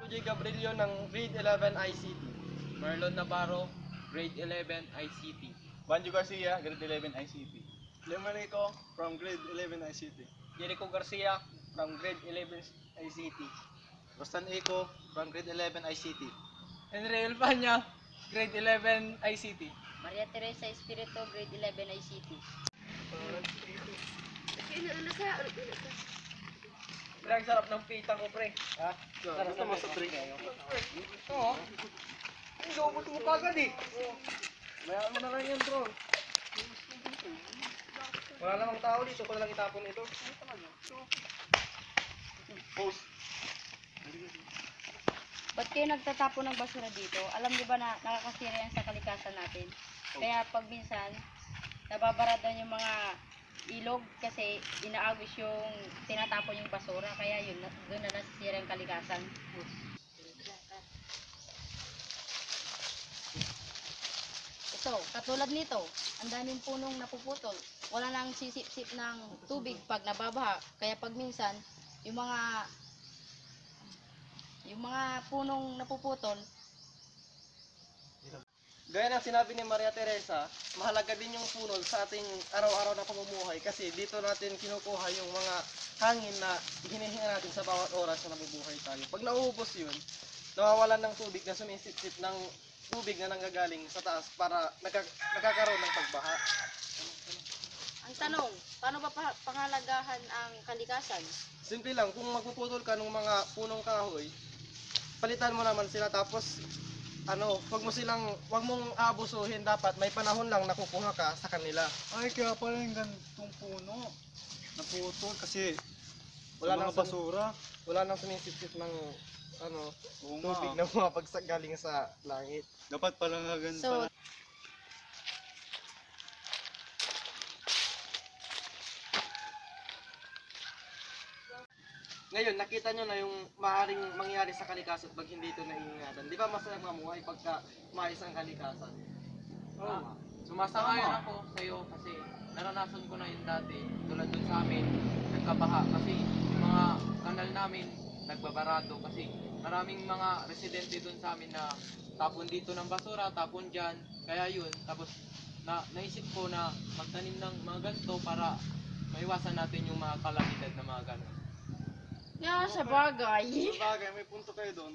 J. Gabrilio ng Grade 11 ICT. Marlon Navarro, Grade 11 ICT. Banjo Garcia, Grade 11 ICT. Lemarico from Grade 11 ICT. Jericho Garcia from Grade 11 ICT. Rostan Eco from Grade 11 ICT. Enriel Panya, Grade 11 ICT. Maria Teresa Espirito, Grade 11 ICT. Pre, ang sarap ng pitang ko, pre. Ha? Sarap Gusto mo ng sa drink? Oo. Ang lobot mo kagad eh. Mayaan mo na lang yan, bro. Wala namang tao dito, ko na lang itapon ito. Post. Ba't kayo nagtatapon ng basura dito? Alam niyo ba na nakakasira yan sa kalikasan natin? Kaya pag minsan, nababarado yung mga ilog kasi inaagos yung tinatapon yung basura. Kaya yun, doon na nasisira yung kalikasan. Ito, katulad nito, ang daming punong napuputol. Wala nang sisip-sip ng tubig pag nababaha. Kaya pag minsan, yung mga punong napuputol, Gaya ng sinabi ni Maria Teresa, mahalaga din yung punol sa ating araw-araw na pamumuhay kasi dito natin kinukuha yung mga hangin na hinihinga natin sa bawat oras na nabubuhay tayo. Pag nauubos yun, nawawalan ng tubig na sumisip-sip ng tubig na nanggagaling sa taas para nagkakaroon ng pagbaha. ang tanong, paano ba pangalagahan ang kalikasan? Simple lang, kung magpuputol ka ng mga punong kahoy, palitan mo naman sila tapos wag mong aabusuhin, dapat may panahon lang nakukuha ka sa kanila. Ay, kaya pala yung ganitong puno. Naputol kasi Wala mga nang basura. Wala nang sumisip-sip ng Oo tubig nga. na pumapagsak galing sa langit. Dapat pala nga ganun So, pala. Ngayon, nakita nyo na yung maaaring mangyari sa kalikasan pag hindi ito naiingatan. Di ba masayang mamuhay pagka maayos ang kalikasan? Oo. Sumasang-ayon ako sa iyo kasi naranasan ko na yun dati. Tulad dun sa amin, nagkabaha kasi yung mga kanal namin nagbabarado kasi maraming mga residente dun sa amin na tapon dito ng basura, tapon dyan. Kaya yun, tapos naisip ko na magtanim ng mga ganito para maiwasan natin yung mga kalamidad na mga ganun. sa bagay. Sa bagay, may punto kayo doon.